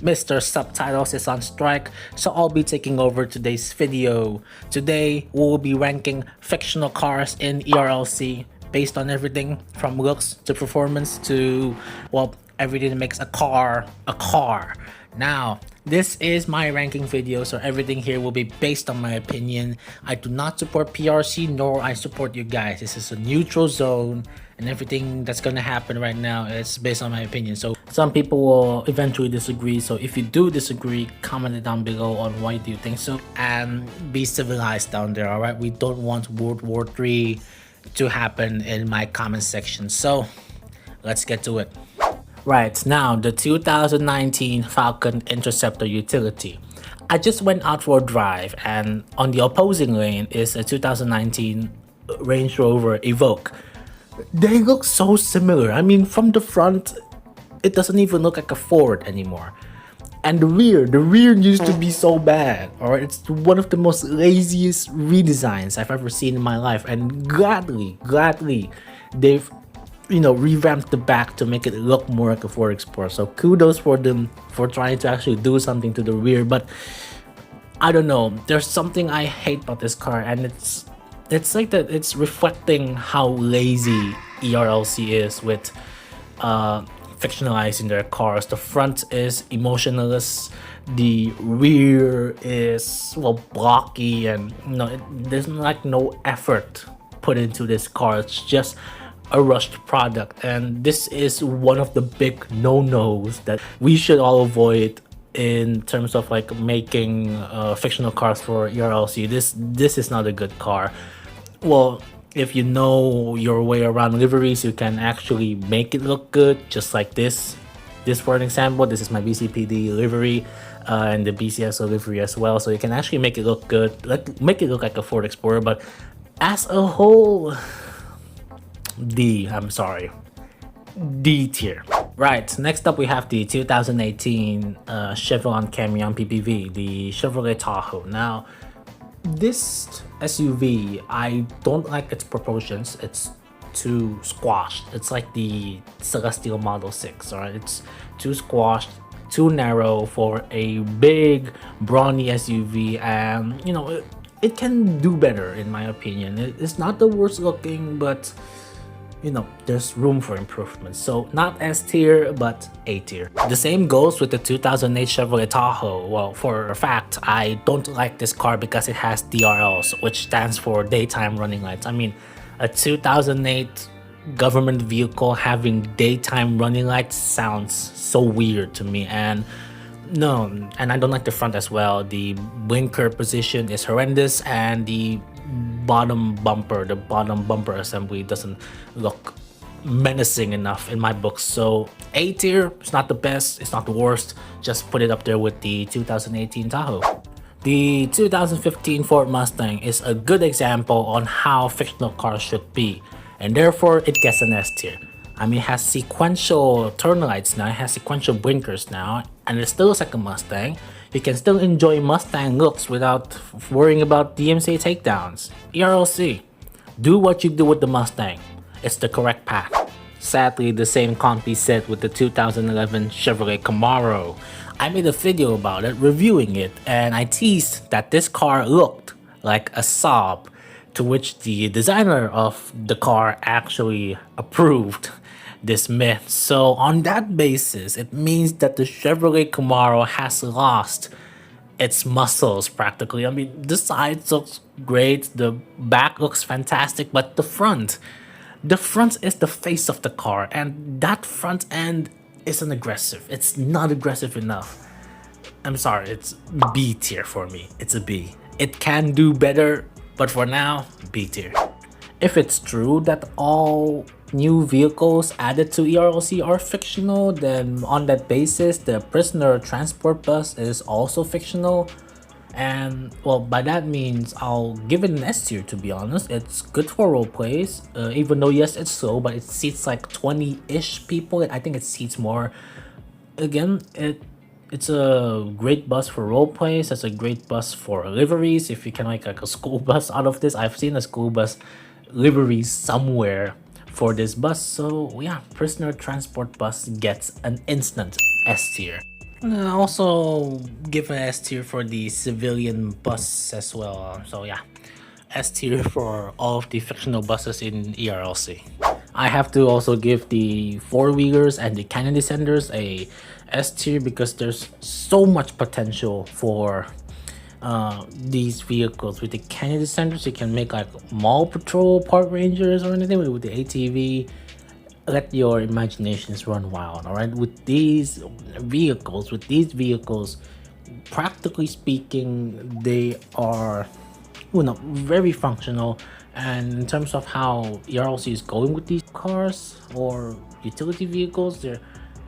Mr. Subtitles is on strike, so I'll be taking over today's video. Today, we will be ranking fictional cars in ERLC based on everything from looks to performance to, well, everything that makes a car a car. Now, this is my ranking video, so everything here will be based on my opinion. I do not support PRC, nor I support you guys. This is a neutral zone, and everything that's gonna happen right now is based on my opinion. So some people will eventually disagree, so if you do disagree, comment it down below on why do you think so, and be civilized down there. All right, we don't want World War III to happen in my comment section, so let's get to it. Right, now the 2019 Falcon Interceptor utility. I just went out for a drive, and on the opposing lane is a 2019 Range Rover Evoque. They look so similar. I mean, from the front, it doesn't even look like a Ford anymore. And the rear used to be so bad. Alright, it's one of the most laziest redesigns I've ever seen in my life. And gladly, they've revamped the back to make it look more like a Ford Explorer. So kudos for them for trying to actually do something to the rear. But I don't know, there's something I hate about this car, and it's like that it's reflecting how lazy ERLC is with fictionalizing their cars. The front is emotionless, the rear is, well, blocky, and there's like no effort put into this car. It's just a rushed product, and this is one of the big no-nos that we should all avoid in terms of like making fictional cars for ERLC. This is not a good car. Well, if you know your way around liveries, you can actually make it look good, just like this. For an example, this is my BCPD livery and the BCSO livery as well, so you can actually make it look good, make it look like a Ford Explorer. But as a whole, I'm sorry, D tier. Right, next up we have the 2018 Chevon Cameon PPV, the Chevrolet Tahoe. Now, this SUV, I don't like its proportions. It's too squashed. It's like the Celestial Model 6, alright? It's too squashed, too narrow for a big, brawny SUV, and it can do better in my opinion. It's not the worst looking, but there's room for improvement. So not S tier, but A tier. The same goes with the 2008 Chevrolet Tahoe. Well, for a fact, I don't like this car because it has DRLs, which stands for daytime running lights. I mean, a 2008 government vehicle having daytime running lights sounds so weird to me. And I don't like the front as well. The blinker position is horrendous, and the bottom bumper assembly doesn't look menacing enough in my books. So A tier, it's not the best, it's not the worst, just put it up there with the 2018 Tahoe. The 2015 Ford Mustang is a good example on how fictional cars should be, and therefore it gets an S tier. I mean, it has sequential turn lights now, it has sequential blinkers now, and it still looks like a Mustang. You can still enjoy Mustang looks without worrying about DMCA takedowns. ERLC, do what you do with the Mustang. It's the correct path. Sadly, the same can't be said with the 2011 Chevrolet Camaro. I made a video about it, reviewing it, and I teased that this car looked like a Saab, to which the designer of the car actually approved this myth. So on that basis, it means that the Chevrolet Camaro has lost its muscles practically. I mean, the sides looks great, the back looks fantastic, but the front is the face of the car, and that front end isn't aggressive. It's not aggressive enough. I'm sorry, it's B tier for me. It's a B. It can do better, but for now, B tier. If it's true that all new vehicles added to ERLC are fictional, then on that basis, the prisoner transport bus is also fictional. And well, by that means I'll give it an S tier, to be honest. It's good for role plays, even though yes, it's slow, but it seats like 20-ish people. I think it seats more. Again, it's a great bus for role plays. It's a great bus for liveries. If you can make like a school bus out of this, I've seen a school bus livery somewhere for this bus. So yeah, prisoner transport bus gets an instant S tier. Also give an S tier for the civilian bus as well. So yeah, S tier for all of the fictional buses in ERLC. I have to also give the four-wheelers and the canyon descenders a S tier because there's so much potential for these vehicles. With the canyon descenders, you can make like mall patrol, park rangers, or anything. With the ATV, let your imaginations run wild. All right, with these vehicles, practically speaking, they are, well, no, very functional. And in terms of how ERLC is going with these cars or utility vehicles,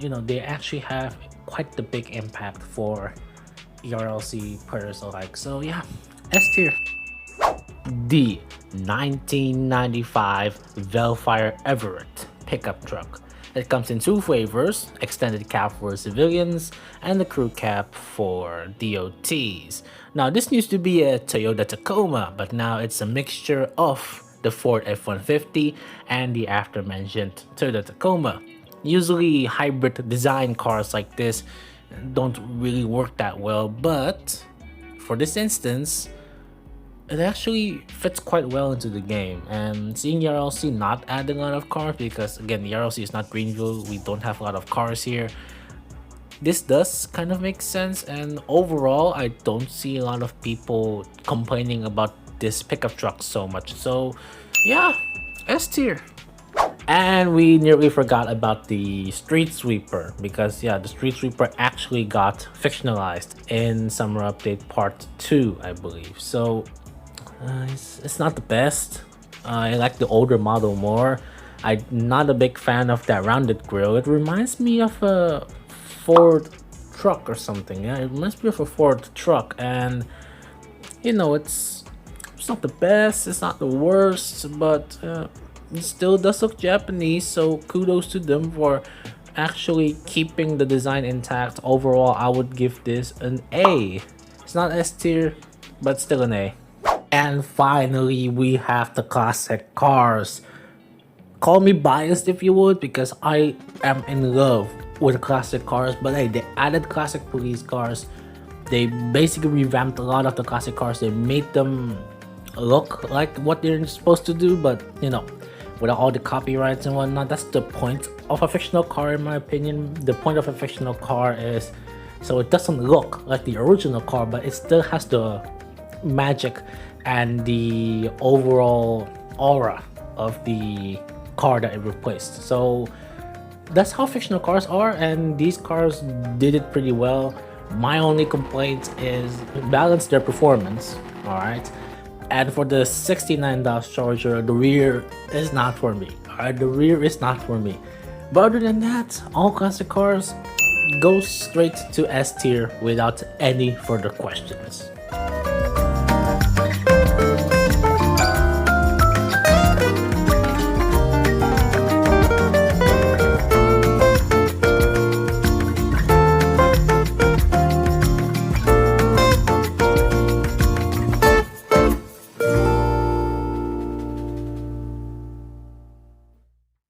they actually have quite the big impact for ERLC players alike. So yeah, S tier. The 1995 Velfire Everett pickup truck. It comes in two flavors: extended cab for civilians and the crew cab for DOTs. Now this used to be a Toyota Tacoma, but now it's a mixture of the Ford F-150 and the aforementioned Toyota Tacoma. Usually hybrid design cars like this don't really work that well, but for this instance, it actually fits quite well into the game. And seeing ERLC not adding a lot of cars, because again, ERLC is not Greenville, we don't have a lot of cars here, this does kind of make sense. And overall, I don't see a lot of people complaining about this pickup truck so much. So yeah, S tier. And we nearly forgot about the Street Sweeper, because yeah, the Street Sweeper actually got fictionalized in Summer Update Part 2, I believe. So it's not the best. I like the older model more. I'm not a big fan of that rounded grille. It reminds me of a Ford truck or something. Yeah, it reminds me of a Ford truck, and it's not the best, it's not the worst, but it still does look Japanese, so kudos to them for actually keeping the design intact. Overall, I would give this an A. It's not S tier, but still an A. And finally, we have the classic cars. Call me biased if you would, because I am in love with classic cars, but hey, they added classic police cars. They basically revamped a lot of the classic cars. They made them look like what they're supposed to do, but without all the copyrights and whatnot. That's the point of a fictional car, in my opinion. The point of a fictional car is so it doesn't look like the original car, but it still has the magic and the overall aura of the car that it replaced. So that's how fictional cars are, and these cars did it pretty well. My only complaint is balance their performance. All right. And for the 69 Dodge Charger, the rear is not for me. Alright, the rear is not for me. But other than that, all classic cars go straight to S tier without any further questions.